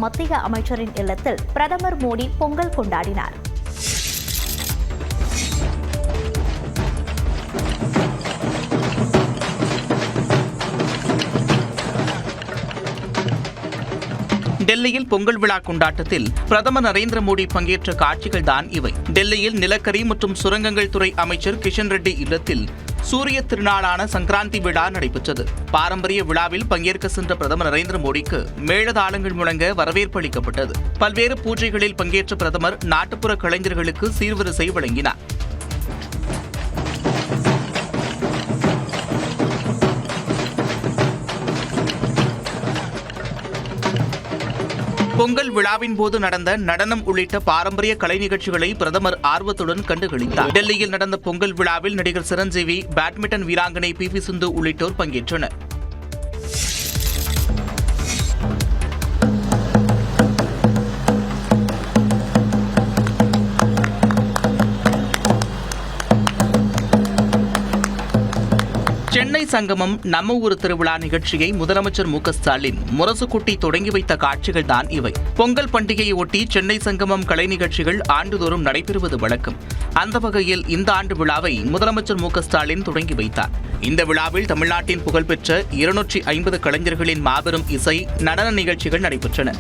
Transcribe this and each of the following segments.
மத்திய அமைச்சரின் இல்லத்தில் பிரதமர் மோடி பொங்கல் கொண்டாடினார். டெல்லியில் பொங்கல் விழா கொண்டாட்டத்தில் பிரதமர் நரேந்திர மோடி பங்கேற்ற காட்சிகள் தான் இவை. டெல்லியில் நிலக்கரி மற்றும் சுரங்கங்கள் துறை அமைச்சர் கிஷன் ரெட்டி இல்லத்தில் சூரிய திருநாளான சங்கராந்தி விழா நடைபெற்றது. பாரம்பரிய விழாவில் பங்கேற்க சென்ற பிரதமர் நரேந்திர மோடிக்கு மேளதாளங்கள் முழங்க வரவேற்பு அளிக்கப்பட்டது. பல்வேறு பூஜைகளில் பங்கேற்ற பிரதமர் நாட்டுப்புற கலைஞர்களுக்கு சீர்வரிசை வழங்கினார். பொங்கல் விழாவின் போது நடந்த நடனம் உள்ளிட்ட பாரம்பரிய கலை நிகழ்ச்சிகளை பிரதமர் ஆர்வத்துடன் கண்டுகளித்தார். டெல்லியில் நடந்த பொங்கல் விழாவில் நடிகர் சிரஞ்சீவி, பேட்மிண்டன் வீராங்கனை பி சிந்து உள்ளிட்டோர் பங்கேற்றனர். சென்னை சங்கமம் நம்ம ஊர் திருவிழா நிகழ்ச்சியை முதலமைச்சர் மு க ஸ்டாலின் முரசுக்குட்டி தொடங்கி வைத்த காட்சிகள் தான் இவை. பொங்கல் பண்டிகையை ஒட்டி சென்னை சங்கமம் கலை நிகழ்ச்சிகள் ஆண்டுதோறும் நடைபெறுவது வழக்கம். அந்த வகையில் இந்த ஆண்டு விழாவை முதலமைச்சர் மு க ஸ்டாலின் தொடங்கி வைத்தார். இந்த விழாவில் தமிழ்நாட்டின் புகழ்பெற்ற 250 கலைஞர்களின் மாபெரும் இசை நடன நிகழ்ச்சிகள் நடைபெற்றன.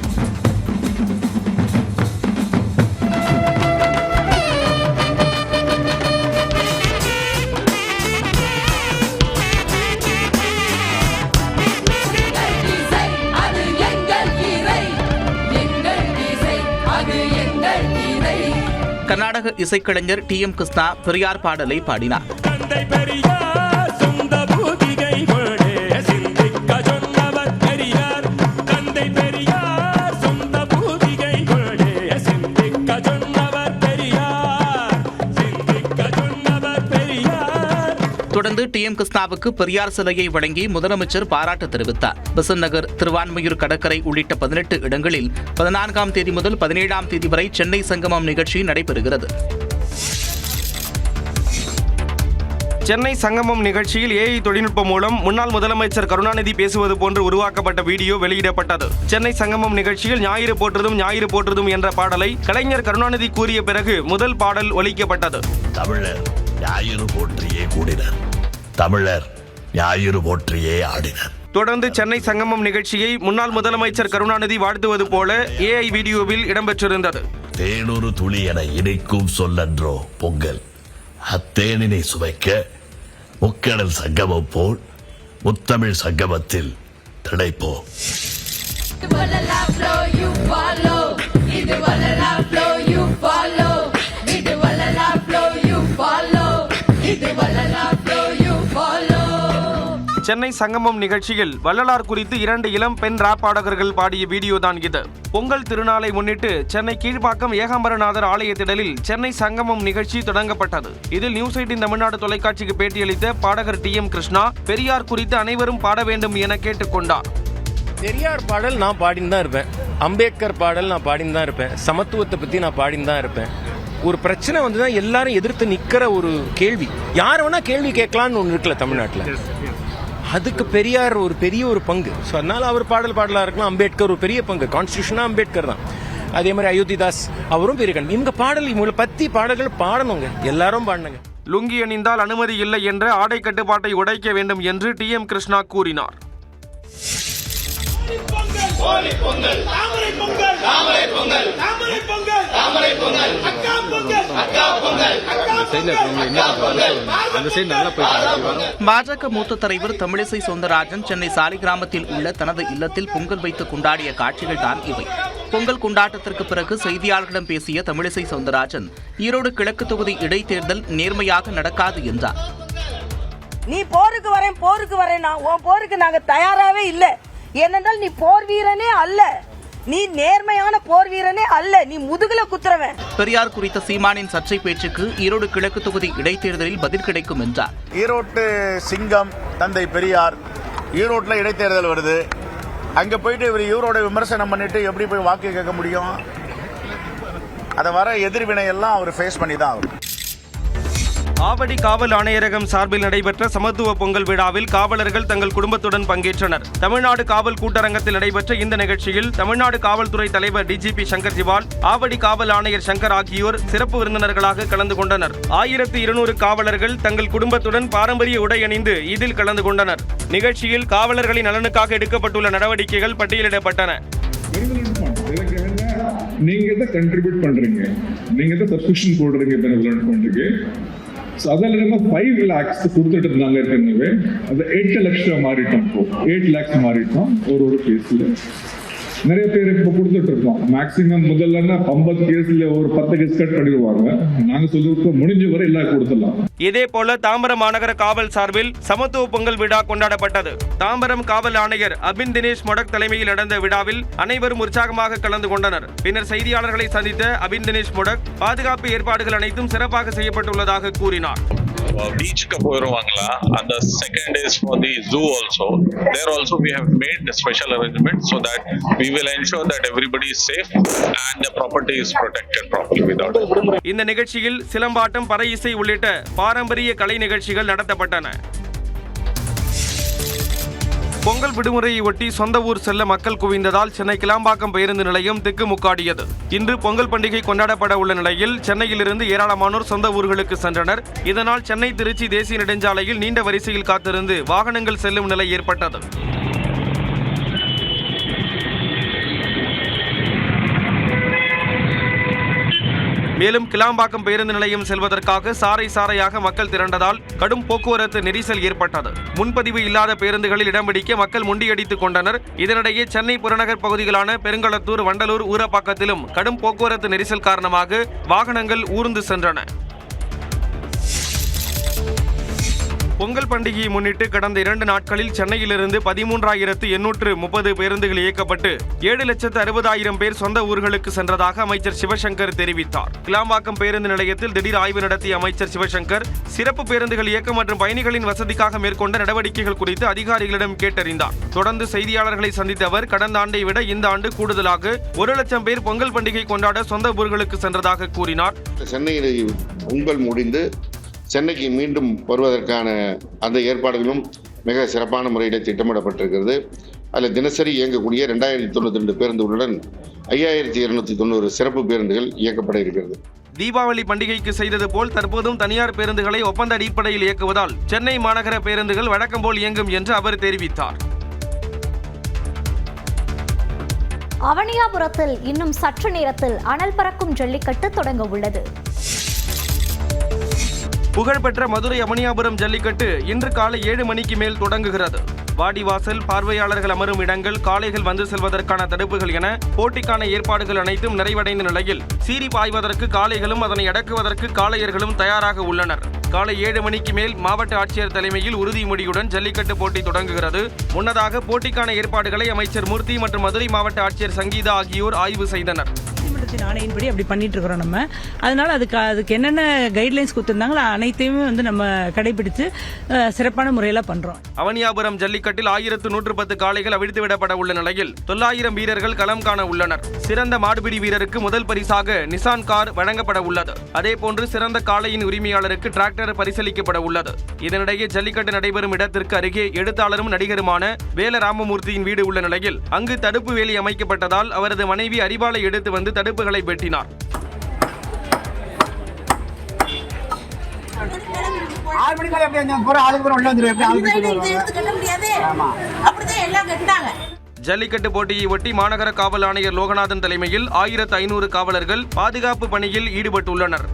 கர்நாடக இசைக்கலைஞர் டி.எம். கிருஷ்ணா பெரியார் பாடலை பாடினார். தொடர்ந்து டி.எம். கிருஷ்ணாவுக்கு பெரியார் சிலையை வழங்கி முதலமைச்சர் பாராட்டு தெரிவித்தார். பெசன்ட் நகர், திருவான்மையூர் கடற்கரை உள்ளிட்ட 18 இடங்களில் 14ஆம் தேதி முதல் 17ஆம் தேதி வரை சென்னை சங்கமம் நிகழ்ச்சி நடைபெறுகிறது. சென்னை சங்கமம் நிகழ்ச்சியில் ஏஐ தொழில்நுட்பம் மூலம் முன்னாள் முதலமைச்சர் கருணாநிதி பேசுவது போன்று உருவாக்கப்பட்ட வீடியோ வெளியிடப்பட்டது. சென்னை சங்கமம் நிகழ்ச்சியில் ஞாயிறு போற்றுதும் என்ற பாடலை கலைஞர் கருணாநிதி கூறிய பிறகு முதல் பாடல் ஒலிக்கப்பட்டது. தமிழர் ஞாயிறு போற்றியே கூடினர், தமிழர் ஞாயிறு போற்றியே ஆடினர். தொடர்ந்து சென்னை சங்கமம் நிகழ்ச்சியை முன்னாள் முதலமைச்சர் கருணாநிதி வாழ்த்துவது போல ஏஐ வீடியோவில் இடம்பெற்றிருந்தது. தேனொரு துளி என இனிக்கும் சொல்லன்றோ பொங்கல், அத்தேனினை சுவைக்க முக்கடல் சங்கமம் போல் முத்தமிழ் சங்கமத்தில் திளைப்போம். சென்னை சங்கமம் நிகழ்ச்சியில் வள்ளலார் குறித்து 2 இளம் பெண் ராப் பாடகர்கள் பாடிய வீடியோ தான் இது. பொங்கல் திருநாளை முன்னிட்டு சென்னை கீழ்ப்பாக்கம் ஏகாம்பரநாதர் ஆலய திடலில் சென்னை சங்கமம் நிகழ்ச்சி தொடங்கப்பட்டது. இதில் நியூஸ் 18 தமிழ்நாடு தொலைக்காட்சிக்கு பேட்டியளித்த பாடகர் டி.எம். கிருஷ்ணா பெரியார் குறித்து அனைவரும் பாட வேண்டும் என கேட்டுக்கொண்டார். பெரியார் பாடல் நான் பாடின்னு தான் இருப்பேன், அம்பேத்கர் பாடல் நான் பாடின்னு தான் இருப்பேன், சமத்துவத்தை பற்றி நான் பாடின்னு தான் இருப்பேன். ஒரு பிரச்சனை வந்துதான் எல்லாரும் எதிர்த்து நிற்கிற ஒரு கேள்வி, யார் வேணா கேள்வி கேட்கலான்னு ஒன்று இருக்குல்ல தமிழ்நாட்டில், அதுக்கு பெரியார் ஒரு பெரிய ஒரு பங்கு. ஸோ அதனால அவர் பாடலாக இருக்கலாம். அம்பேத்கர் ஒரு பெரிய பங்கு, கான்ஸ்டியூஷனா அம்பேத்கர் தான். அதே மாதிரி அயோத்திதாஸ் அவரும் பெரிய கண். இவங்க பாடல் இவங்களை பற்றி பாடல்கள் பாடணுங்க, எல்லாரும் பாடினுங்க. லுங்கி அணிந்தால் அனுமதி இல்லை என்ற ஆடை கட்டுப்பாட்டை உடைக்க வேண்டும் என்று டி.எம். கிருஷ்ணா கூறினார். பாஜக மூத்த தலைவர் தமிழிசை சவுந்தரராஜன் சென்னை சாலிகிராமத்தில் உள்ள தனது இல்லத்தில் பொங்கல் வைத்து கொண்டாடிய காட்சிகள் தான் இவை. பொங்கல் கொண்டாட்டத்திற்கு பிறகு செய்தியாளர்களிடம் பேசிய தமிழிசை சவுந்தரராஜன் ஈரோடு கிழக்கு தொகுதி இடைத்தேர்தல் நேர்மையாக நடக்காது என்றார். நீ போருக்கு வரேன், உன் போருக்கு நாங்க தயாராகவே இல்லை. ஏனென்றால் நீ போர் வீரனே அல்ல, நீ நேர்மையான போர் வீரனே அல்ல, நீ முதுகுல குத்துறவன். பெரியார் குறித்த சீமானின் சர்ச்சை பேச்சுக்கு ஈரோடு கிழக்கு தொகுதி இடைத்தேர்தலில் பதில் கிடைக்கும் என்றார். ஈரோட்டு சிங்கம் தந்தை பெரியார், ஈரோட்டில் இடைத்தேர்தல் வருது, அங்க போயிட்டு இவர் ஈரோட விமர்சனம் பண்ணிட்டு எப்படி போய் வாக்கு கேட்க முடியும்? அதை வர எதிர்வினை எல்லாம் அவர் ஃபேஸ் பண்ணி தான் ஆகும். ஆவடி காவல் ஆணையரகம் சார்பில் நடைபெற்ற சமத்துவ பொங்கல் விழாவில் காவலர்கள் தங்கள் குடும்பத்துடன் பங்கேற்றனர். தமிழ்நாடு காவல் கூட்டரங்கத்தில் நடைபெற்ற இந்த நிகழ்ச்சியில் தமிழ்நாடு காவல்துறை தலைவர் டிஜிபி சங்கர் ஜிவால், ஆவடி காவல் ஆணையர் சங்கர் ஆகியோர் சிறப்பு விருந்தினர்களாக கலந்து கொண்டனர். 1200 காவலர்கள் தங்கள் குடும்பத்துடன் பாரம்பரிய உடை அணிந்து இதில் கலந்து கொண்டனர். நிகழ்ச்சியில் காவலர்களின் நலனுக்காக எடுக்கப்பட்டுள்ள நடவடிக்கைகள் பட்டியலிடப்பட்டன. நீங்க தான் கண்ட்ரிபியூட் பண்றீங்க, நீங்க தான் சப்ஸ்கிரிப்ஷன் போடுறீங்க பெனிவலன்ட் ஃபண்டுக்கு. அதில் நம்ம 5 lakhs கொடுத்துட்டு இருந்தாங்க ஏற்கனவே, அது 8 லட்சம் மாறிட்டோம். இப்போ 8 lakhs மாறிட்டோம். ஒரு கேஸ்ல நிறைய பேர் இப்போ கொடுத்துட்டு இருக்கோம். மேக்சிமம் முதல்ல 50 கேஸ்ல ஒரு 10 கேஸ் கட் பண்ணிடுவாங்க. நாங்க சொல்லிருக்கோம் முடிஞ்ச வரை எல்லாம் கொடுத்துடலாம். இதே போல தாம்பரம் மாநகர காவல் சார்பில் சமத்துவ பொங்கல் விழா கொண்டாடப்பட்டது. தாம்பரம் காவல் ஆணையர் அபின் தினேஷ் மொடக் தலைமையில் நடந்த விழாவில் அனைவரும் உற்சாகமாக கலந்து கொண்டனர். பின்னர் செய்தியாளர்களை சந்தித்த அபின் தினேஷ் மொடக் பாதுகாப்பு ஏற்பாடுகள் அனைத்தும் சிறப்பாக செய்யப்பட்டுள்ளதாக கூறினார். பீச்சுக்கு போயிருவாங்களா, அந்த second is for the zoo also. There also we have made a special arrangement so that we will ensure that everybody is safe and the property is protected properly without. இந்த நிகழ்ச்சியில் சிலம்பாட்டம், பறை இசை உள்ளிட்ட பாரம்பரிய கலை நிகழ்ச்சிகள் நடத்தப்பட்டன. பொங்கல் விடுமுறையை ஒட்டி சொந்த ஊர் செல்ல மக்கள் குவிந்ததால் சென்னை கிளாம்பாக்கம் பேருந்து நிலையம் திக்குமுக்காடியது. இன்று பொங்கல் பண்டிகை கொண்டாடப்பட உள்ள நிலையில் சென்னையிலிருந்து ஏராளமானோர் சொந்த ஊர்களுக்கு சென்றனர். இதனால் சென்னை திருச்சி தேசிய நெடுஞ்சாலையில் நீண்ட வரிசையில் காத்திருந்து வாகனங்கள் செல்லும் நிலை ஏற்பட்டது. மேலும் கிளாம்பாக்கம் பேருந்து நிலையம் செல்வதற்காக சாறை சாறையாக மக்கள் திரண்டதால் கடும் போக்குவரத்து நெரிசல் ஏற்பட்டது. முன்பதிவு இல்லாத பேருந்துகளில் இடம் பிடிக்க மக்கள் முண்டியடித்துக் கொண்டனர். இதனிடையே சென்னை புறநகர் பகுதிகளான பெருங்களத்தூர், வண்டலூர், ஊரப்பாக்கத்திலும் கடும் போக்குவரத்து நெரிசல் காரணமாக வாகனங்கள் ஊர்ந்து சென்றன. பொங்கல் பண்டிகையை முன்னிட்டு கடந்த 2 நாட்களில் சென்னையிலிருந்து 13,830 பேருந்துகள் இயக்கப்பட்டு 7,60,000 பேர் சொந்த ஊர்களுக்கு சென்றதாக அமைச்சர் சிவசங்கர் தெரிவித்தார். கிளாம்பாக்கம் பேருந்து நிலையத்தில் திடீர் ஆய்வு நடத்திய அமைச்சர் சிவசங்கர் சிறப்பு பேருந்துகள் இயக்கம் மற்றும் பயணிகளின் வசதிக்காக மேற்கொண்ட நடவடிக்கைகள் குறித்து அதிகாரிகளிடம் கேட்டறிந்தார். தொடர்ந்து செய்தியாளர்களை சந்தித்த அவர் கடந்த ஆண்டை விட இந்த ஆண்டு கூடுதலாக 1,00,000 பேர் பொங்கல் பண்டிகை கொண்டாட சொந்த ஊர்களுக்கு சென்றதாக கூறினார். சென்னையில் பொங்கல் முடிந்து சென்னைக்கு மீண்டும் வருவதற்கான அந்த ஏற்பாடுகளும் மிக சிறப்பான முறையில் திட்டமிடப்பட்டிருக்கிறது. அதில் தினசரி இயங்கக்கூடிய 2092 பேருந்துகளுடன் 5290 சிறப்பு பேருந்துகள் இயக்கப்பட இருக்கிறது. தீபாவளி பண்டிகைக்கு செய்தது போல் தற்போதும் தனியார் பேருந்துகளை ஒப்பந்த அடிப்படையில் இயக்குவதால் சென்னை மாநகர பேருந்துகள் வழக்கம் போல் இயங்கும் என்று அவர் தெரிவித்தார். அவனியாபுரத்தில் இன்னும் சற்று நேரத்தில் அனல் பறக்கும் ஜல்லிக்கட்டு தொடங்க உள்ளது. புகழ்பெற்ற மதுரை அவனியாபுரம் ஜல்லிக்கட்டு இன்று காலை 7 மணிக்கு மேல் தொடங்குகிறது. வாடிவாசல், பார்வையாளர்கள் அமரும் இடங்கள், காளைகள் வந்து செல்வதற்கான தடுப்புகள் என போட்டிக்கான ஏற்பாடுகள் அனைத்தும் நிறைவடைந்த நிலையில் சீறி பாய்வதற்கு காளைகளும் அதனை அடக்குவதற்கு காளையர்களும் தயாராக உள்ளனர். காலை 7 மணிக்கு மேல் மாவட்ட ஆட்சியர் தலைமையில் உறுதிமொழியுடன் ஜல்லிக்கட்டு போட்டி தொடங்குகிறது. முன்னதாக போட்டிக்கான ஏற்பாடுகளை அமைச்சர் மூர்த்தி மற்றும் மதுரை மாவட்ட ஆட்சியர் சங்கீதா ஆகியோர் ஆய்வு செய்தனர். ஆணையின்படி அப்படி பண்ணிட்டு இருக்கிறோம் நம்ம. அதனால அதுக்கு என்னென்ன கைட்லைன்ஸ் கொடுத்திருந்தாங்களோ அனைத்தையுமே நம்ம கடைபிடித்து சிறப்பான முறையில் பண்றோம். அவனியாபுரம் ஜல்லிக்கட்டில் 1110 காளைகள் அவிழ்த்து விடப்பட உள்ள நிலையில் 900 வீரர்கள் களம் காண உள்ளனர். சிறந்த மாடுபிடி வீரருக்கு முதல் பரிசாக நிசான் கார் வழங்கப்பட உள்ளது. அதேபோன்று சிறந்த காளையின் உரிமையாளருக்கு டிராக்டர் பரிசளிக்கப்பட உள்ளது. இதனிடையே ஜல்லிக்கட்டு நடைபெறும் இடத்திற்கு அருகே எழுத்தாளரும் நடிகருமான வேல ராமமூர்த்தியின் வீடு உள்ள நிலையில் அங்கு தடுப்பு வேலி அமைக்கப்பட்டதால் அவரது மனைவி அரிவாளை எடுத்து வந்து தடுப்புகளை வெட்டினார். ஜல்லிக்கட்டு போட்டியை ஒட்டி மாநகர காவல் ஆணையர் லோகநாதன் தலைமையில் 1500 காவலர்கள் பாதுகாப்பு பணியில் ஈடுபட்டுள்ளனர்.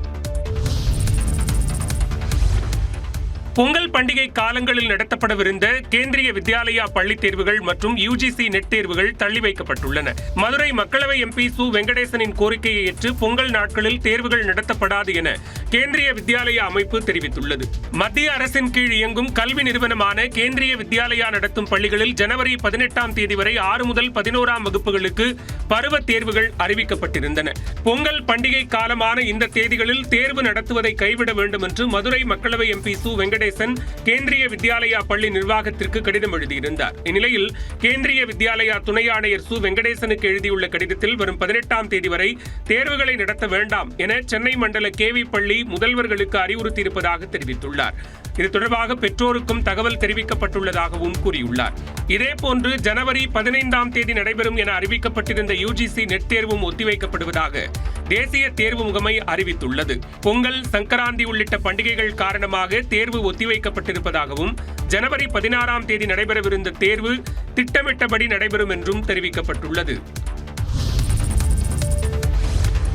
பொங்கல் பண்டிகை காலங்களில் நடத்தப்படவிருந்த கேந்திரிய வித்யாலயா பள்ளி தேர்வுகள் மற்றும் யுஜிசி நெட் தேர்வுகள் தள்ளி வைக்கப்பட்டுள்ளன. மதுரை மக்களவை எம்பி சு வெங்கடேசனின் கோரிக்கையை ஏற்று பொங்கல் நாட்களில் தேர்வுகள் நடத்தப்படாது என கேந்திரிய வித்யாலயா அமைப்பு தெரிவித்துள்ளது. மத்திய அரசின் கீழ் இயங்கும் கல்வி நிறுவனமான கேந்திரிய வித்யாலயா நடத்தும் பள்ளிகளில் ஜனவரி 18ஆம் தேதி வரை 6 முதல் 11ஆம் வகுப்புகளுக்கு பருவ தேர்வுகள் அறிவிக்கப்பட்டிருந்தன. பொங்கல் பண்டிகை காலமான இந்த தேதிகளில் தேர்வு நடத்துவதை கைவிட வேண்டும் என்று மதுரை மக்களவை எம்பி சு வெங்கடேசன் வெங்கடேசன் கேந்திரிய வித்யாலயா பள்ளி நிர்வாகத்திற்கு கடிதம் எழுதியிருந்தார். இந்நிலையில் கேந்திரிய வித்யாலயா துணை ஆணையர் சு வெங்கடேசனுக்கு எழுதியுள்ள கடிதத்தில் வரும் 18ஆம் தேதி வரை தேர்வுகளை நடத்த வேண்டாம் என சென்னை மண்டல கேவி பள்ளி முதல்வர்களுக்கு அறிவுறுத்தியிருப்பதாக தெரிவித்துள்ளார். இது தொடர்பாக பெற்றோருக்கும் தகவல் தெரிவிக்கப்பட்டுள்ளதாகவும் கூறியுள்ளார். இதேபோன்று ஜனவரி 15ஆம் தேதி நடைபெறும் என அறிவிக்கப்பட்டிருந்த யுஜிசி நெட் தேர்வும் ஒத்திவைக்கப்படுவதாக தேசிய தேர்வு முகமை அறிவித்துள்ளது. பொங்கல், சங்கராந்தி உள்ளிட்ட பண்டிகைகள் காரணமாக தேர்வு ஒத்திவைக்கப்பட்டிருப்பதாகவும் ஜனவரி 16ஆம் தேதி நடைபெறவிருந்த தேர்வு திட்டமிட்டபடி நடைபெறும் என்றும் தெரிவிக்கப்பட்டுள்ளது.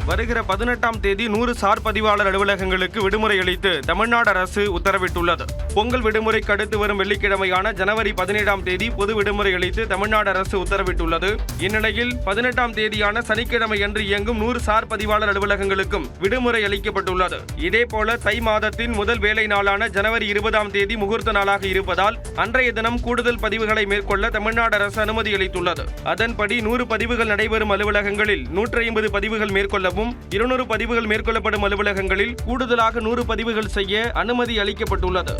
வருகிற 18ஆம் தேதி 100 சார் பதிவாளர் அலுவலகங்களுக்கு விடுமுறை அளித்து தமிழ்நாடு அரசு உத்தரவிட்டுள்ளது. பொங்கல் விடுமுறைக்கு அடுத்து வரும் வெள்ளிக்கிழமையான ஜனவரி 17ஆம் தேதி பொது விடுமுறை அளித்து தமிழ்நாடு அரசு உத்தரவிட்டுள்ளது. இந்நிலையில் 18ஆம் தேதியான சனிக்கிழமை அன்று இயங்கும் 100 சார் பதிவாளர் அலுவலகங்களுக்கும் விடுமுறை அளிக்கப்பட்டுள்ளது. இதேபோல தை மாதத்தின் முதல் வேலை நாளான ஜனவரி 20ஆம் தேதி முகூர்த்த நாளாக இருப்பதால் அன்றைய தினம் கூடுதல் பதிவுகளை மேற்கொள்ள தமிழ்நாடு அரசு அனுமதி அளித்துள்ளது. அதன்படி 100 பதிவுகள் நடைபெறும் அலுவலகங்களில் 150 பதிவுகள் மேற்கொள்ளவும் 200 பதிவுகள் மேற்கொள்ளப்படும் அலுவலகங்களில் கூடுதலாக 100 பதிவுகள் செய்ய அனுமதி அளிக்கப்பட்டுள்ளது.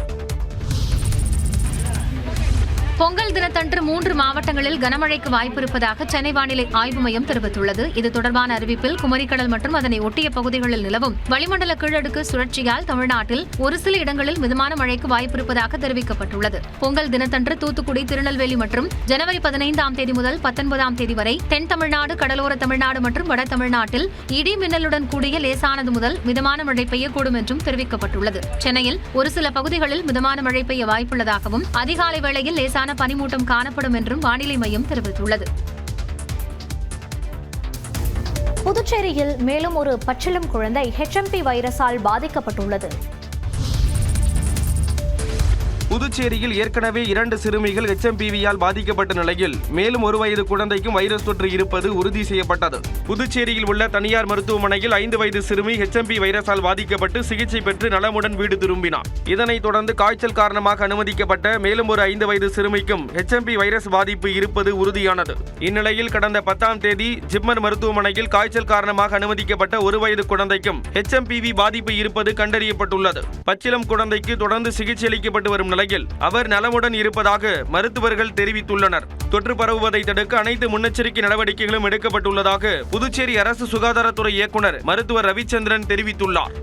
பொங்கல் தினத்தன்று 3 மாவட்டங்களில் கனமழைக்கு வாய்ப்பு இருப்பதாக சென்னை வானிலை ஆய்வு மையம் தெரிவித்துள்ளது. இது தொடர்பான அறிவிப்பில் குமரிக்கடல் மற்றும் அதனை ஒட்டிய பகுதிகளில் நிலவும் வளிமண்டல கீழடுக்கு சுழற்சியால் தமிழ்நாட்டில் ஒரு சில இடங்களில் மிதமான மழைக்கு வாய்ப்பு இருப்பதாக தெரிவிக்கப்பட்டுள்ளது. பொங்கல் தினத்தன்று தூத்துக்குடி, திருநெல்வேலி மற்றும் ஜனவரி 15ஆம் தேதி முதல் 19ஆம் தேதி வரை தென் தமிழ்நாடு, கடலோர தமிழ்நாடு மற்றும் வட தமிழ்நாட்டில் இடி மின்னலுடன் கூடிய லேசானது முதல் மிதமான மழை பெய்யக்கூடும் என்றும் தெரிவிக்கப்பட்டுள்ளது. சென்னையில் ஒரு சில பகுதிகளில் மிதமான மழை பெய்ய வாய்ப்புள்ளதாகவும் அதிகாலை வேளையில் லேசான பனிமூட்டம் காணப்படும் என்றும் வானிலை மையம் தெரிவித்துள்ளது. புதுச்சேரியில் மேலும் ஒரு பச்சிளம் குழந்தை HMP வைரஸால் பாதிக்கப்பட்டுள்ளது. புதுச்சேரியில் ஏற்கனவே 2 சிறுமிகள் HMPV-யால் பாதிக்கப்பட்ட நிலையில் மேலும் 1 வயது குழந்தைக்கும் வைரஸ் தொற்று இருப்பது உறுதி செய்யப்பட்டது. புதுச்சேரியில் உள்ள தனியார் மருத்துவமனையில் 5 வயது சிறுமி HMP வைரஸால் பாதிக்கப்பட்டு சிகிச்சை பெற்று நலமுடன் வீடு திரும்பினார். இதனைத் தொடர்ந்து காய்ச்சல் காரணமாக அனுமதிக்கப்பட்ட மேலும் ஒரு 5 வயது சிறுமிக்கும் HMP வைரஸ் பாதிப்பு இருப்பது உறுதியானது. இந்நிலையில் கடந்த 10ஆம் தேதி ஜிப்மர் மருத்துவமனையில் காய்ச்சல் காரணமாக அனுமதிக்கப்பட்ட 1 வயது குழந்தைக்கும் HMPV பாதிப்பு இருப்பது கண்டறியப்பட்டுள்ளது. பச்சிளம் குழந்தைக்கு தொடர்ந்து சிகிச்சை அளிக்கப்பட்டு வரும் நிலையில் அவர் நலமுடன் இருப்பதாக மருத்துவர்கள் தெரிவித்துள்ளனர். தொற்று பரவுவதை தடுக்க அனைத்து முன்னெச்சரிக்கை நடவடிக்கைகளும் எடுக்கப்பட்டுள்ளதாக புதுச்சேரி அரசு சுகாதாரத்துறை இயக்குநர் மருத்துவர் ரவிச்சந்திரன் தெரிவித்துள்ளார்.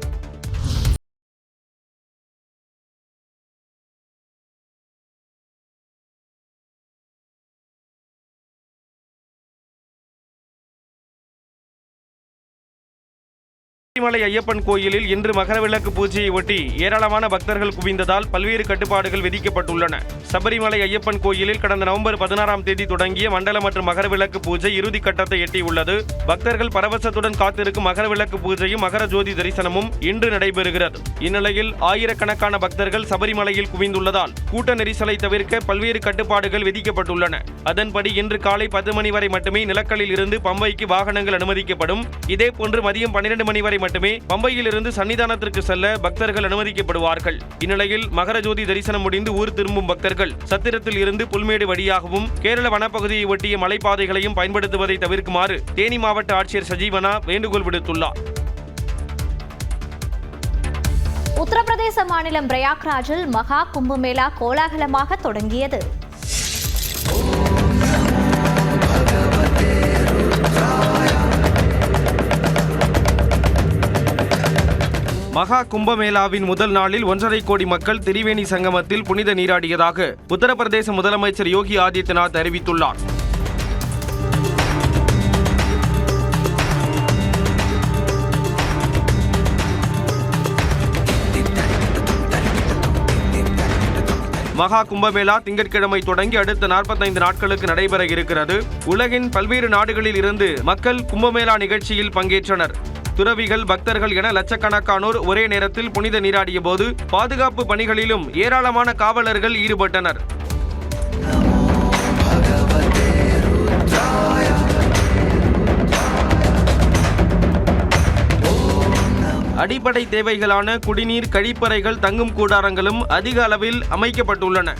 சபரிமலை ஐயப்பன் கோயிலில் இன்று மகரவிளக்கு பூஜையை ஒட்டி ஏராளமான பக்தர்கள் குவிந்ததால் பல்வேறு கட்டுப்பாடுகள் விதிக்கப்பட்டுள்ளன. சபரிமலை ஐயப்பன் கோயிலில் கடந்த நவம்பர் 16ஆம் தேதி தொடங்கிய மண்டல மற்றும் மகரவிளக்கு பூஜை இறுதி கட்டத்தை எட்டியுள்ளது. பக்தர்கள் பரவசத்துடன் காத்திருக்கும் மகரவிளக்கு பூஜையும் மகர ஜோதி தரிசனமும் இன்று நடைபெறுகிறது. இந்நிலையில் ஆயிரக்கணக்கான பக்தர்கள் சபரிமலையில் குவிந்துள்ளதால் கூட்ட நெரிசலை தவிர்க்க பல்வேறு கட்டுப்பாடுகள் விதிக்கப்பட்டுள்ளன. அதன்படி இன்று காலை 10 மணி வரை மட்டுமே நிலக்கலில் இருந்து பம்பைக்கு வாகனங்கள் அனுமதிக்கப்படும். இதேபோன்று மதியம் 12 மணி வரை மட்டுமே பம்பையில் இருந்து சன்னிதானத்திற்கு செல்ல பக்தர்கள் அனுமதிக்கப்படுவார்கள். இந்நிலையில் மகர ஜோதி தரிசனம் முடிந்து ஊர் திரும்பும் பக்தர்கள் சத்திரத்தில் இருந்து புல்மேடு வழியாகவும் கேரள வனப்பகுதியை ஒட்டிய மலைப்பாதைகளையும் பயன்படுத்துவதை தவிர்க்குமாறு தேனி மாவட்ட ஆட்சியர் சஜீவனா வேண்டுகோள் விடுத்துள்ளார். உத்தரப்பிரதேச மாநிலம் பிரயாக்ராஜில் மகா கும்பமேளா கோலாகலமாக தொடங்கியது. மகா கும்பமேளாவின் முதல் நாளில் 1.5 கோடி மக்கள் திரிவேணி சங்கமத்தில் புனித நீராடியதாக உத்தரப்பிரதேச முதலமைச்சர் யோகி ஆதித்யநாத் அறிவித்துள்ளார். மகா கும்பமேளா திங்கட்கிழமை தொடங்கி அடுத்த 45 நாட்களுக்கு நடைபெற இருக்கிறது. உலகின் பல்வேறு நாடுகளில் இருந்து மக்கள் கும்பமேளா நிகழ்ச்சியில் பங்கேற்றனர். துறவிகள், பக்தர்கள் என லட்சக்கணக்கானோர் ஒரே நேரத்தில் புனித நீராடிய போது பாதுகாப்பு பணிகளிலும் ஏராளமான காவலர்கள் ஈடுபட்டனர். அடிப்படை தேவைகளான குடிநீர், கழிப்பறைகள், தங்கும் கூடாரங்களும் அதிக அளவில் அமைக்கப்பட்டுள்ளன.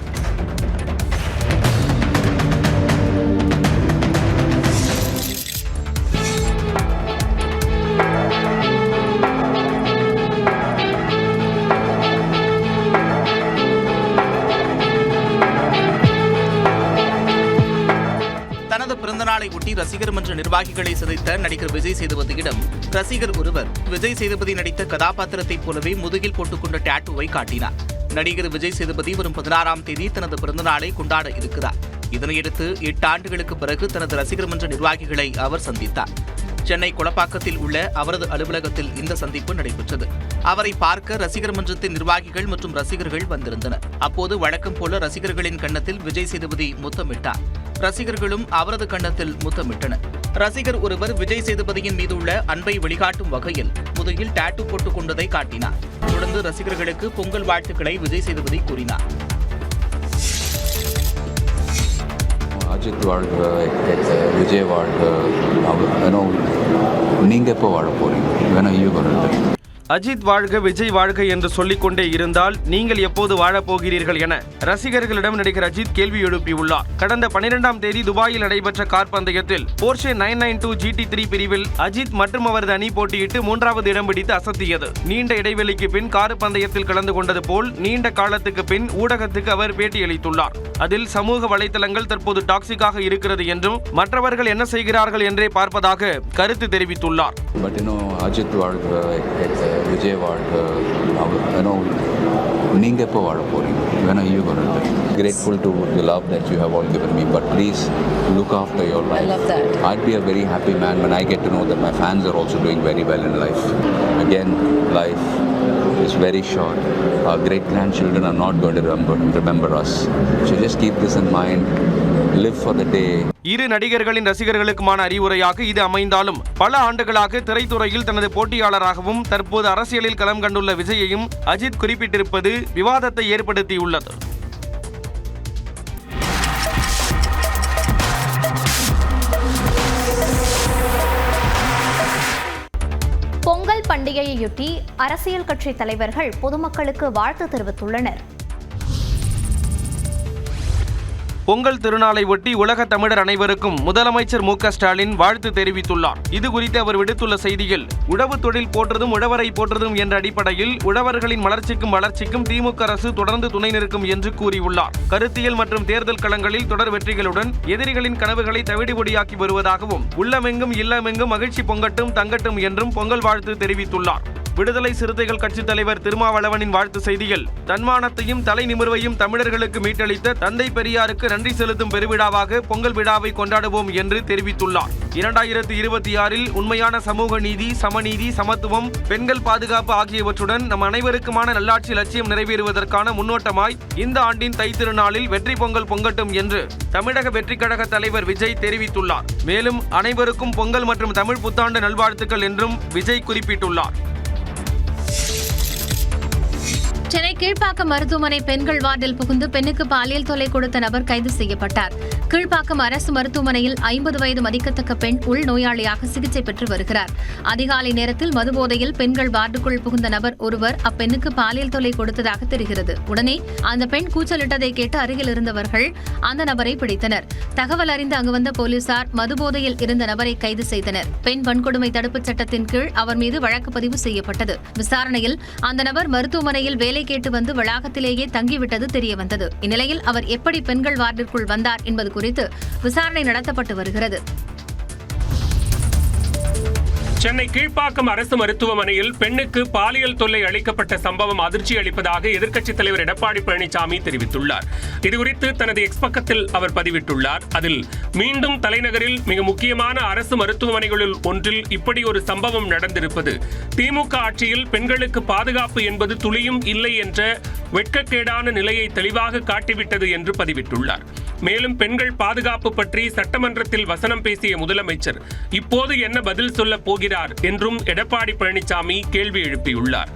ரசிகர் மன்ற நிர்வாகிகளை சிதைத்த நடிகர் விஜய் சேதுபதியிடம் ரசிகர் ஒருவர் விஜய் சேதுபதி நடித்த கதாபாத்திரத்தைப் போலவே முதுகில் போட்டுக்கொண்ட டாட்டூவை காட்டினார். நடிகர் விஜய் சேதுபதி வரும் 16ஆம் தேதி தனது பிறந்தநாளை கொண்டாட இருக்கிறார். இதனையடுத்து 8 ஆண்டுகளுக்கு பிறகு தனது ரசிகர் மன்ற நிர்வாகிகளை அவர் சந்தித்தார். சென்னை குளப்பாக்கத்தில் உள்ள அவரது அலுவலகத்தில் இந்த சந்திப்பு நடைபெற்றது. அவரை பார்க்க ரசிகர் மன்றத்தின் நிர்வாகிகள் மற்றும் ரசிகர்கள் வந்திருந்தனர். அப்போது வழக்கம் போல ரசிகர்களின் கன்னத்தில் விஜய் சேதுபதி முத்தமிட்டார். ரசிகர்களும் அவரது கன்னத்தில் முத்தமிட்டனர். ரசிகர் ஒருவர் விஜய் சேதுபதியின் மீது உள்ள அன்பை வெளிக்காட்டும் வகையில் முதுகில் டாட்டூ போட்டுக் கொண்டதை காட்டினார். தொடர்ந்து ரசிகர்களுக்கு பொங்கல் வாழ்த்துக்களை விஜய் சேதுபதி கூறினார். அஜித் வாழ்க, விஜய் வாழ்க, நீங்க எப்போ வாழ போறீங்க? வேணா அஜித் வாழ்க, விஜய் வாழ்க என்று சொல்லிக்கொண்டே இருந்தால் நீங்கள் எப்போது வாழப்போகிறீர்கள் என ரசிகர்களிடம் நடிகர் அஜித் கேள்வி எழுப்பியுள்ளார். கடந்த 12ஆம் தேதி துபாயில் நடைபெற்ற கார் பந்தயத்தில் போர்ஷே 992 GT3 பிரிவில் அஜித் மற்றும் அவரது அணி போட்டியிட்டு 3வது இடம் பிடித்து அசத்தியது. நீண்ட இடைவெளிக்கு பின் கார் பந்தயத்தில் கலந்து கொண்டது போல் நீண்ட காலத்துக்கு பின் ஊடகத்துக்கு அவர் பேட்டியளித்துள்ளார். அதில் சமூக வலைதளங்கள் தற்போது டாக்ஸிக்காக இருக்கிறது என்றும் மற்றவர்கள் என்ன செய்கிறார்கள் என்றே பார்ப்பதாக கருத்து தெரிவித்துள்ளார். அஜித் வாழ்க, விஜய் வாழ்க, நீங்க எப்போ வாழ போறீங்க? வேணா grateful to the love that you have all given me, but please look after your life. I love that. I'd be a very happy man when I get to know that my fans are also doing very well in life. Again, life is very short. Our great grandchildren are not going to remember us. So just keep this in mind. Live for the day. இரு நடிகர்களின் ரசிகர்களுக்குமான அறிவுரையாக இது அமைந்தாலும் பல ஆண்டுகளாக திரைத்துறையில் தனது போட்டியாளராகவும் தற்போது அரசியலில் களம் கண்டுள்ள விஜயையும் அஜித் குறிப்பிட்டிருப்பது விவாதத்தை ஏற்படுத்தியுள்ளது. பொங்கல் பண்டிகையையொட்டி அரசியல் கட்சி தலைவர்கள் பொதுமக்களுக்கு வாழ்த்து தெரிவித்துள்ளனர். பொங்கல் திருநாளை ஒட்டி உலக தமிழர் அனைவருக்கும் முதலமைச்சர் மு.க.ஸ்டாலின் வாழ்த்து தெரிவித்துள்ளார். இதுகுறித்து அவர் விடுத்துள்ள செய்தியில், உழவு தொழில் போற்றதும் உழவரை போற்றதும் என்ற அடிப்படையில் உழவர்களின் வளர்ச்சிக்கும் திமுக அரசு தொடர்ந்து துணை நிற்கும் என்று கூறியுள்ளார். கருத்தியல் மற்றும் தேர்தல் களங்களில் தொடர் வெற்றிகளுடன் எதிரிகளின் கனவுகளை தவிடுபொடியாக்கி வருவதாகவும் உள்ளமெங்கும் இல்லமெங்கும் மகிழ்ச்சி பொங்கட்டும் தங்கட்டும் என்றும் பொங்கல் வாழ்த்து தெரிவித்துள்ளார். விடுதலை சிறுத்தைகள் கட்சித் தலைவர் திருமாவளவனின் வாழ்த்து செய்தியில், தன்மானத்தையும் தலை நிமிர்வையும் தமிழர்களுக்கு மீட்டளித்த தந்தை பெரியாருக்கு நன்றி செலுத்தும் பெருவிழாவாக பொங்கல் விழாவை கொண்டாடுவோம் என்று தெரிவித்துள்ளார். 2026இல் உண்மையான சமூக நீதி, சமநீதி, சமத்துவம், பெண்கள் பாதுகாப்பு ஆகியவற்றுடன் நம் அனைவருக்குமான நல்லாட்சி லட்சியம் நிறைவேறுவதற்கான முன்னோட்டமாய் இந்த ஆண்டின் தை திருநாளில் வெற்றி பொங்கல் பொங்கட்டும் என்று தமிழக வெற்றிக் கழக தலைவர் விஜய் தெரிவித்துள்ளார். மேலும் அனைவருக்கும் பொங்கல் மற்றும் தமிழ் புத்தாண்டு நல்வாழ்த்துக்கள் என்றும் விஜய் குறிப்பிட்டுள்ளார். சென்னை கீழ்ப்பாக்கம் மருத்துவமனை பெண்கள் வார்டில் புகுந்து பெண்ணுக்கு பாலியல் தொல்லை கொடுத்த நபர் கைது செய்யப்பட்டார். கீழ்ப்பாக்கம் அரசு மருத்துவமனையில் 50 வயது மதிக்கத்தக்க பெண் உள்நோயாளியாக சிகிச்சை பெற்று வருகிறார். அதிகாலை நேரத்தில் மதுபோதையில் பெண்கள் வார்டுக்குள் புகுந்த நபர் ஒருவர் அப்பெண்ணுக்கு பாலியல் தொல்லை கொடுத்ததாக தெரிகிறது. உடனே அந்த பெண் கூச்சலிட்டதை கேட்டு அருகில் இருந்தவர்கள் அந்த நபரை பிடித்தனர். தகவல் அறிந்து அங்கு வந்த போலீசார் மதுபோதையில் இருந்த நபரை கைது செய்தனர். பெண் வன்கொடுமை தடுப்புச் சட்டத்தின் கீழ் அவர் மீது வழக்கு பதிவு செய்யப்பட்டது. விசாரணையில் அந்த நபர் மருத்துவமனையில் வேலை கேட்டு வந்து வளாகத்திலேயே தங்கிவிட்டது தெரியவந்தது. இந்நிலையில் அவர் எப்படி பெண்கள் வார்டிற்குள் வந்தார் என்பது குறித்து விசாரணை நடத்தப்பட்டு வருகிறது. சென்னை கீழ்ப்பாக்கம் அரசு மருத்துவமனையில் பெண்ணுக்கு பாலியல் தொல்லை அளிக்கப்பட்ட சம்பவம் அதிர்ச்சி அளிப்பதாக எதிர்க்கட்சித் தலைவர் எடப்பாடி பழனிசாமி தெரிவித்துள்ளார். இதுகுறித்து தனது எக்ஸ் பக்கத்தில் அவர் பதிவிட்டுள்ளார். அதில் மீண்டும் தலைநகரில் மிக முக்கியமான அரசு மருத்துவமனைகளில் ஒன்றில் இப்படி ஒரு சம்பவம் நடந்திருப்பது திமுக ஆட்சியில் பெண்களுக்கு பாதுகாப்பு என்பது துளியும் இல்லை என்ற வெட்கக்கேடான நிலையை தெளிவாக காட்டிவிட்டது என்று பதிவிட்டுள்ளார். மேலும் பெண்கள் பாதுகாப்பு பற்றி சட்டமன்றத்தில் வசனம் பேசிய முதலமைச்சர் இப்போது என்ன பதில் சொல்ல போகிறார் என்றும் எடப்பாடி பழனிசாமி கேள்வி எழுப்பியுள்ளார்.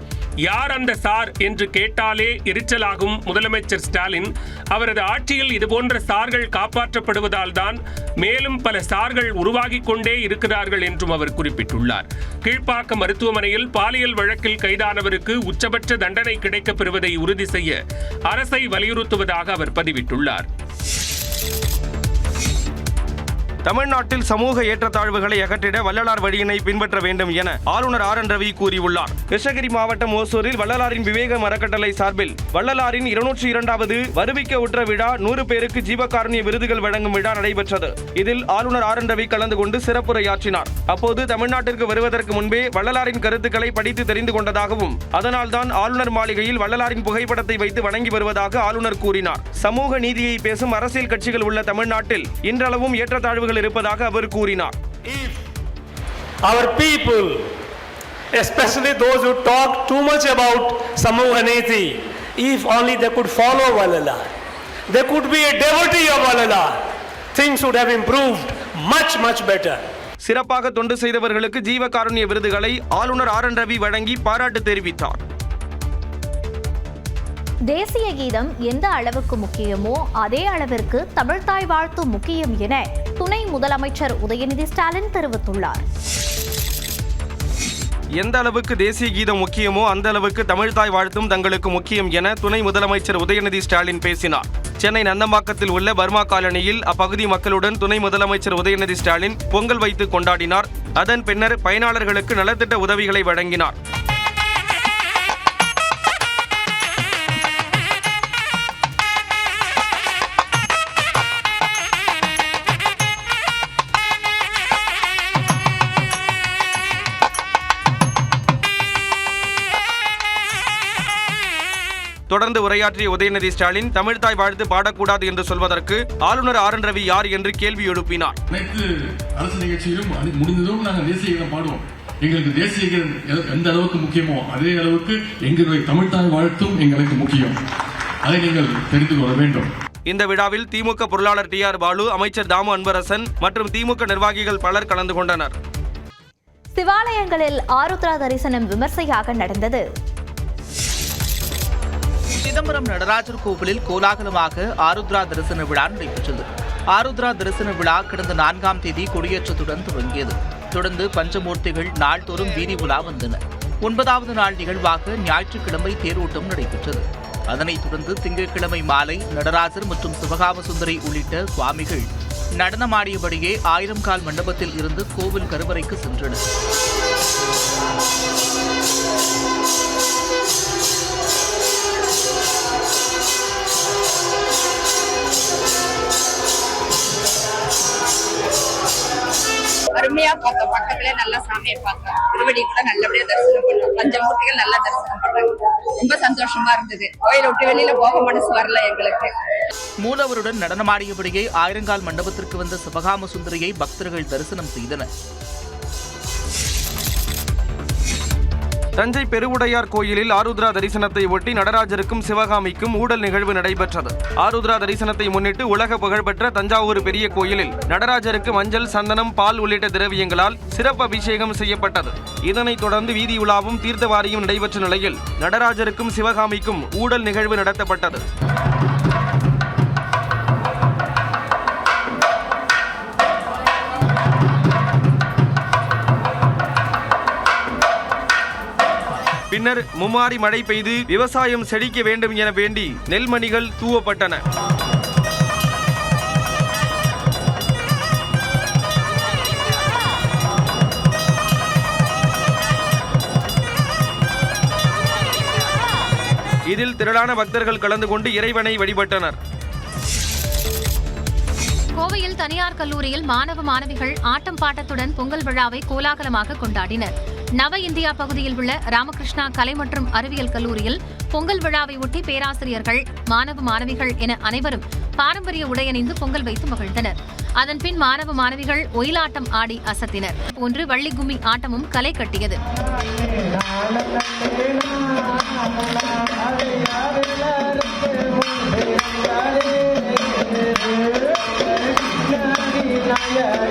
யார் அந்த சார் என்று கேட்டாலே எரிச்சலாகும் முதலமைச்சர் ஸ்டாலின் அவரது ஆட்சியில் இதுபோன்ற சார்கள் காப்பாற்றப்படுவதால் தான் மேலும் பல சார்கள் உருவாகிக் கொண்டே இருக்கிறார்கள் என்றும் அவர் குறிப்பிட்டுள்ளார். கீழ்ப்பாக்கம் மருத்துவமனையில் பாலியல் வழக்கில் கைதானவருக்கு உச்சபட்ச தண்டனை கிடைக்கப் பெறுவதை உறுதி செய்ய அரசை வலியுறுத்துவதாக அவர் பதிவிட்டுள்ளார். தமிழ்நாட்டில் சமூக ஏற்றத்தாழ்வுகளை அகற்றிட வள்ளலார் வழியினை பின்பற்ற வேண்டும் என ஆளுநர் ஆர் என் ரவி கூறியுள்ளார். கிருஷ்ணகிரி மாவட்டம் ஓசூரில் வள்ளலாரின் விவேக அறக்கட்டளை சார்பில் வள்ளலாரின் 202வது வருவிக்க உற்ற விழா 100 பேருக்கு ஜீவகாருண்ய விருதுகள் வழங்கும் விழா நடைபெற்றது. இதில் ஆளுநர் ஆர் என் ரவி கலந்து கொண்டு சிறப்புரையாற்றினார். அப்போது தமிழ்நாட்டிற்கு வருவதற்கு முன்பே வள்ளலாரின் கருத்துக்களை படித்து தெரிந்து கொண்டதாகவும் அதனால்தான் ஆளுநர் மாளிகையில் வள்ளலாரின் புகைப்படத்தை வைத்து வணங்கி வருவதாக ஆளுநர் கூறினார். சமூக நீதியை பேசும் அரசியல் கட்சிகள் உள்ள தமிழ்நாட்டில் இன்றளவும் ஏற்றத்தாழ்வுகள் இருப்பதாக அவர் கூறினார். Our people, especially those who talk too much about Samuha Niti, if only they could follow Vallalar, they could be a devotee of Vallalar, things would have improved much better. சிறப்பாக தொண்டு செய்தவர்களுக்கு ஜீவகாருண்ய விருதுகளை ஆளுநர் ஆர் என் ரவி வழங்கி பாராட்டு தெரிவித்தார். தேசிய கீதம் எந்த அளவுக்கு முக்கியமோ அதே அளவிற்கு தமிழ்தாய் வாழ்த்து முக்கியம் என துணை முதலமைச்சர் உதயநிதி ஸ்டாலின் தெரிவித்துள்ளார். எந்த அளவுக்கு தேசிய கீதம் முக்கியமோ அந்த அளவுக்கு தமிழ்தாய் வாழ்த்தும் தங்களுக்கு முக்கியம் என துணை முதலமைச்சர் உதயநிதி ஸ்டாலின் பேசினார். சென்னை நந்தம்பாக்கத்தில் உள்ள பர்மா காலனியில் அப்பகுதி மக்களுடன் துணை முதலமைச்சர் உதயநிதி ஸ்டாலின் பொங்கல் வைத்து கொண்டாடினார். அதன் பின்னர் பயனாளர்களுக்கு நலத்திட்ட உதவிகளை வழங்கினார். தொடர்ந்து உரையாற்றிய உதயநிதி ஸ்டாலின் தமிழ்தாய் வாழ்த்து பாடக்கூடாது என்று சொல்வதற்கு ஆளுநர் ஆர் என் ரவி யார் என்று கேள்வி எழுப்பினார். அனைத்து அரசு நிகழ்ச்சியிலும் முடிந்ததும் நாங்கள் தேசிய கீதம் பாடுவோம். எங்களுக்கு தேசிய கீதம் எந்த அளவுக்கு முக்கியமோ அதே அளவுக்கு எங்களுடைய தமிழ்தாய் வாழ்த்தும் எங்களுக்கு முக்கியம். அதை நீங்கள் தெரிந்து கொள்ள வேண்டும். இந்த விழாவில் திமுக பொருளாளர் டி ஆர் பாலு, அமைச்சர் தாமு அன்பரசன் மற்றும் திமுக நிர்வாகிகள் பலர் கலந்து கொண்டனர். சிவாலயங்களில் ஆருத்ரா தரிசனம் விமர்சையாக நடந்தது. சிதம்பரம் நடராஜர் கோவிலில் கோலாகலமாக ஆருத்ரா தரிசன விழா நடைபெற்றது. ஆருத்ரா தரிசன விழா கடந்த 4ஆம் தேதி கொடியேற்றத்துடன் தொடங்கியது. தொடர்ந்து பஞ்சமூர்த்திகள் நாள்தோறும் வீதி உலா வந்தனர். 9வது நாள் நிகழ்வாக ஞாயிற்றுக்கிழமை தேரோட்டம் நடைபெற்றது. அதனைத் தொடர்ந்து திங்கட்கிழமை மாலை நடராஜர் மற்றும் சிவகாம சுந்தரி உள்ளிட்ட சுவாமிகள் நடனமாடியபடியே 1000 கால் மண்டபத்தில் இருந்து கோவில் கருவறைக்கு சென்றனர். அருமையா பார்த்தோம். பக்கத்துல நல்லா சாமியை பார்த்தோம். திருவடி கூட நல்லபடியா தரிசனம் பண்ணோம். பஞ்சமூர்த்திகள் நல்லா தரிசனம் பண்ணாங்க. ரொம்ப சந்தோஷமா இருந்தது. கோயிலை விட்டு வெளியில போக மனசு வரல எங்களுக்கு. மூலவருடன் நடனமாடியபடியே 1000 கால் மண்டபத்திற்கு வந்த சிவகாம சுந்தரியை பக்தர்கள் தரிசனம் செய்தனர். தஞ்சை பெருவுடையார் கோயிலில் ஆருத்ரா தரிசனத்தை ஒட்டி நடராஜருக்கும் சிவகாமிக்கும் ஊடல் நிகழ்வு நடைபெற்றது. ஆருத்ரா தரிசனத்தை முன்னிட்டு உலக புகழ்பெற்ற தஞ்சாவூர் பெரிய கோயிலில் நடராஜருக்கு மஞ்சள், சந்தனம், பால் உள்ளிட்ட திரவியங்களால் சிறப்பு அபிஷேகம் செய்யப்பட்டது. இதனைத் தொடர்ந்து வீதி உலாவும் தீர்த்தவாரியும் நடைபெற்ற நிலையில் நடராஜருக்கும் சிவகாமிக்கும் ஊடல் நிகழ்வு நடத்தப்பட்டது. பின்னர் மும்மாரி மழை பெய்து விவசாயம் செழிக்க வேண்டும் என வேண்டி நெல்மணிகள் தூவப்பட்டன. இதில் திரளான பக்தர்கள் கலந்து கொண்டு இறைவனை வழிபட்டனர். கோவையில் தனியார் கல்லூரியில் மாணவ மாணவிகள் ஆட்டம் பாட்டத்துடன் பொங்கல் விழாவை கோலாகலமாக கொண்டாடினர். நவ இந்தியா பகுதியில் உள்ள ராமகிருஷ்ணா கலை மற்றும் அறிவியல் கல்லூரியில் பொங்கல் விழாவை ஒட்டி பேராசிரியர்கள், மாணவ மாணவிகள் என அனைவரும் பாரம்பரிய உடையணிந்து பொங்கல் வைத்து மகிழ்ந்தனர். அதன்பின் மாணவ மாணவிகள் ஒயிலாட்டம் ஆடி அசத்தினர். ஒன்று வள்ளி கும்மி ஆட்டமும் களை கட்டியது.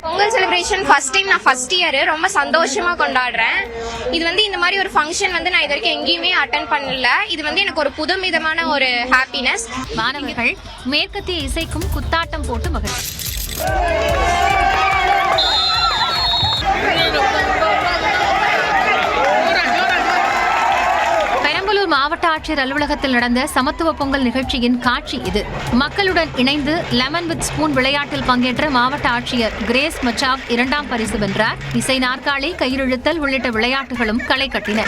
பொங்கல் செலிப்ரேஷன் ஃபர்ஸ்ட் டைம் நான் ஃபர்ஸ்ட் இயர் ரொம்ப சந்தோஷமா கொண்டாடுறேன். இது இந்த மாதிரி ஒரு ஃபங்க்ஷன் நான் இது வரைக்கும் எங்கேயுமே அட்டெண்ட் பண்ணல. இது எனக்கு ஒரு புதுவிதமான ஒரு ஹாப்பினஸ். மாணவர்கள் மேற்கத்திய இசைக்கும் குத்தாட்டம் போட்டு மகிழ்ச்சி. பெரம்பலூர் மாவட்ட ஆட்சியர் அலுவலகத்தில் நடந்த சமத்துவ பொங்கல் நிகழ்ச்சியின் காட்சி இது. மக்களுடன் இணைந்து லெமன் வித் ஸ்பூன் விளையாட்டில் பங்கேற்ற மாவட்ட ஆட்சியர் கிரேஸ் மச்சாவ் 2ஆம் பரிசு வென்றார். இசை நாற்காலி, கயிறிழுத்தல் உள்ளிட்ட விளையாட்டுகளும் களை கட்டின.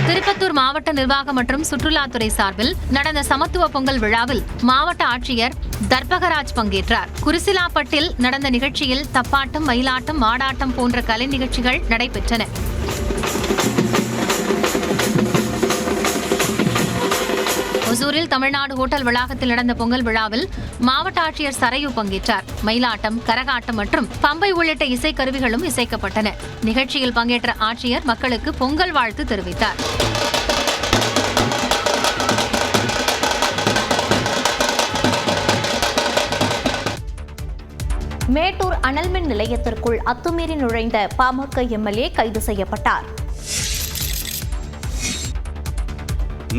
திருப்பத்தூர் மாவட்ட நிர்வாகம் மற்றும் சுற்றுலாத்துறை சார்பில் நடந்த சமத்துவ பொங்கல் விழாவில் மாவட்ட ஆட்சியர் தர்பகராஜ் பங்கேற்றார். குருசிலாப்பட்டில் நடந்த நிகழ்ச்சியில் தப்பாட்டம், மயிலாட்டம், மாடாட்டம் போன்ற கலை நிகழ்ச்சிகள் நடைபெற்றன. ஒசூரில் தமிழ்நாடு ஹோட்டல் வளாகத்தில் நடந்த பொங்கல் விழாவில் மாவட்ட ஆட்சியர் சரையு பங்கேற்றார். மயிலாட்டம், கரகாட்டம் மற்றும் பம்பை உள்ளிட்ட இசைக்கருவிகளும் இசைக்கப்பட்டன. நிகழ்ச்சியில் பங்கேற்ற ஆட்சியர் மக்களுக்கு பொங்கல் வாழ்த்து தெரிவித்தார். மேட்டூர் அனல்மின் நிலையத்திற்குள் அத்துமீறி நுழைந்த பாமக எம்எல்ஏ கைது செய்யப்பட்டார்.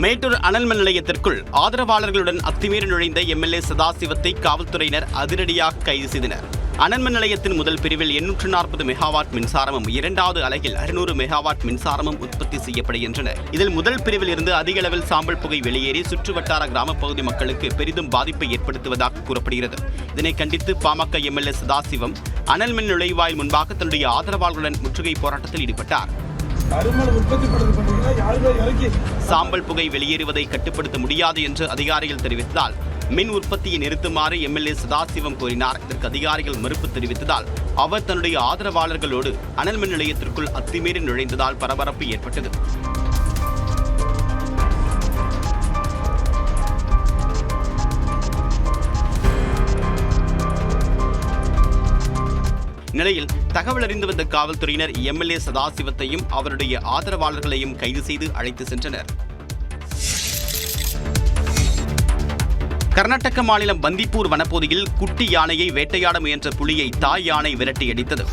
மேட்டூர் அனல்மின் நிலையத்திற்குள் ஆதரவாளர்களுடன் அத்துமீறி நுழைந்த எம்எல்ஏ சதாசிவத்தை காவல்துறையினர் அதிரடியாக கைது செய்தனர். அனல்மின் நிலையத்தின் முதல் பிரிவில் 840 மெகாவாட் மின்சாரமும் 2வது அலகில் 600 மெகாவாட் மின்சாரமும் உற்பத்தி செய்யப்படுகின்றன. இதில் முதல் பிரிவில் இருந்து அதிக அளவில் சாம்பல் புகை வெளியேறி சுற்றுவட்டார கிராமப்பகுதி மக்களுக்கு பெரிதும் பாதிப்பை ஏற்படுத்துவதாக கூறப்படுகிறது. இதனை கண்டித்து பாமக எம்எல்ஏ சதாசிவம் அனல்மின் நுழைவாயில் முன்பாக தன்னுடைய ஆதரவாளர்களுடன் முற்றுகை போராட்டத்தில் ஈடுபட்டார். சாம்பல் புகை வெளியேறுவதை கட்டுப்படுத்த முடியாது என்று அதிகாரிகள் தெரிவித்ததால் மின் உற்பத்தியை நிறுத்துமாறு எம்எல்ஏ சதாசிவம் கோரினார். இதற்கு அதிகாரிகள் மறுப்பு தெரிவித்ததால் அவர் தன்னுடைய ஆதரவாளர்களோடு அனல் மின் நிலையத்திற்குள் அத்துமீறி நுழைந்ததால் பரபரப்பு ஏற்பட்டது. நிலையில் தகவல் அறிந்து வந்த காவல்துறையினர் எம்எல்ஏ சதாசிவத்தையும் அவருடைய ஆதரவாளர்களையும் கைது செய்து அழைத்து சென்றனர். கர்நாடக மாநிலம் பந்திப்பூர் வனப்பகுதியில் குட்டி யானையை வேட்டையாட முயன்ற புலியை தாய் யானை விரட்டியடித்தது.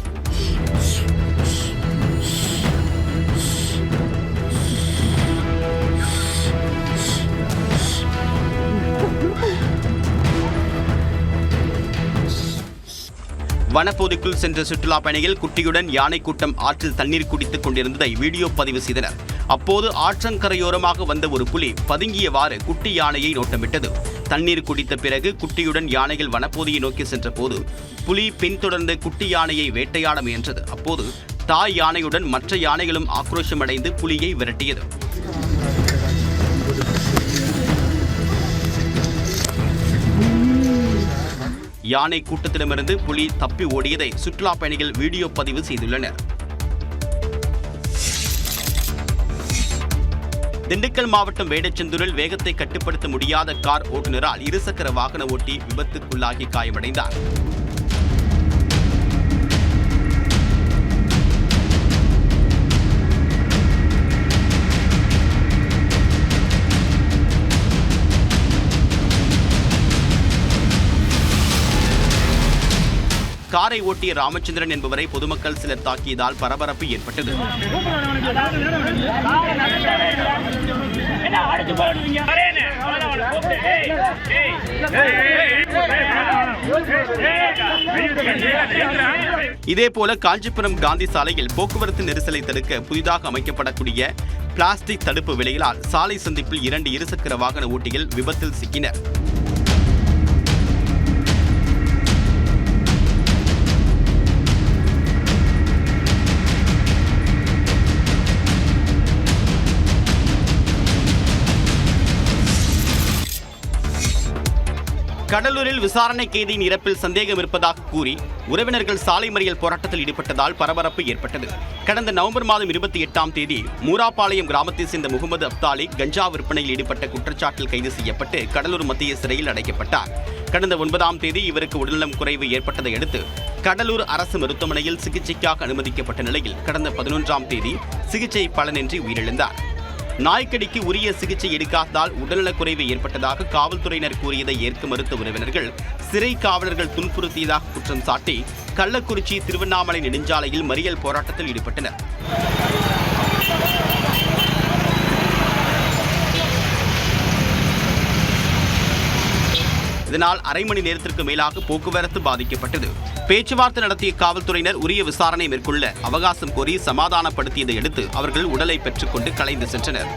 வனப்பகுதிக்குள் சென்ற சுற்றுலா பயணிகள் குட்டியுடன் யானை கூட்டம் ஆற்றில் தண்ணீர் குடித்துக் கொண்டிருந்ததை வீடியோ பதிவு செய்தனர். அப்போது ஆற்றங்கரையோரமாக வந்த ஒரு புலி பதுங்கியவாறு குட்டி யானையை நோட்டமிட்டது. தண்ணீர் குடித்த பிறகு குட்டியுடன் யானைகள் வனப்பகுதியை நோக்கி சென்ற போது புலி பின்தொடர்ந்து குட்டி யானையை வேட்டையாட முயன்றது. அப்போது தாய் யானையுடன் மற்ற யானைகளும் ஆக்ரோஷமடைந்து புலியை விரட்டியது. யானை கூட்டத்திடமிருந்து புலி தப்பி ஓடியதை சுற்றுலா பயணிகள் வீடியோ பதிவு செய்துள்ளனர். திண்டுக்கல் மாவட்டம் வேடச்சந்தூரில் வேகத்தை கட்டுப்படுத்த முடியாத கார் ஓட்டுநரால் இருசக்கர வாகன ஓட்டி விபத்துக்குள்ளாகி காயமடைந்தார். காரை ஓட்டிய ராமச்சந்திரன் என்பவரை பொதுமக்கள் சிலர் தாக்கியதால் பரபரப்பு ஏற்பட்டது. இதேபோல காஞ்சிபுரம் காந்தி சாலையில் போக்குவரத்து நெரிசலை தடுக்க புதிதாக அமைக்கப்படக்கூடிய பிளாஸ்டிக் தடுப்பு விலைகளால் சாலை சந்திப்பில் 2 இருசக்கர வாகன ஓட்டிகள் விபத்தில் சிக்கினர். கடலூரில் விசாரணை கைதியின் இறப்பில் சந்தேகம் இருப்பதாக கூறி உறவினர்கள் சாலை மறியல் போராட்டத்தில் ஈடுபட்டதால் பரபரப்பு ஏற்பட்டது. கடந்த நவம்பர் மாதம் 28ஆம் தேதி மூராபாளையம் கிராமத்தைச் சேர்ந்த முகமது அப்தாலி கஞ்சா விற்பனையில் ஈடுபட்ட குற்றச்சாட்டில் கைது செய்யப்பட்டு கடலூர் மத்திய சிறையில் அடைக்கப்பட்டார். கடந்த 9ஆம் தேதி இவருக்கு உடல்நலம் குறைவு ஏற்பட்டதை அடுத்து கடலூர் அரசு மருத்துவமனையில் சிகிச்சைக்காக அனுமதிக்கப்பட்ட நிலையில் கடந்த 11ஆம் தேதி சிகிச்சை பலனின்றி உயிரிழந்தார். நாய்க்கடிக்கு உரிய சிகிச்சை எடுக்காததால் உடல்நலக்குறைவு ஏற்பட்டதாக காவல்துறையினர் கூறியதை ஏற்க மறுத்த உறவினர்கள் சிறை காவலர்கள் துன்புறுத்தியதாக குற்றம் சாட்டி கள்ளக்குறிச்சி திருவண்ணாமலை நெடுஞ்சாலையில் மறியல் போராட்டத்தில் ஈடுபட்டனர். இதனால் அரை மணி நேரத்திற்கு மேலாக போக்குவரத்து பாதிக்கப்பட்டது. பேச்சுவார்த்தை நடத்திய காவல்துறையினர் உரிய விசாரணை மேற்கொள்ள அவகாசம் கோரி சமாதானப்படுத்தியதை அடுத்து அவர்கள் உடலை பெற்றுக்கொண்டு கலைந்து சென்றனர்.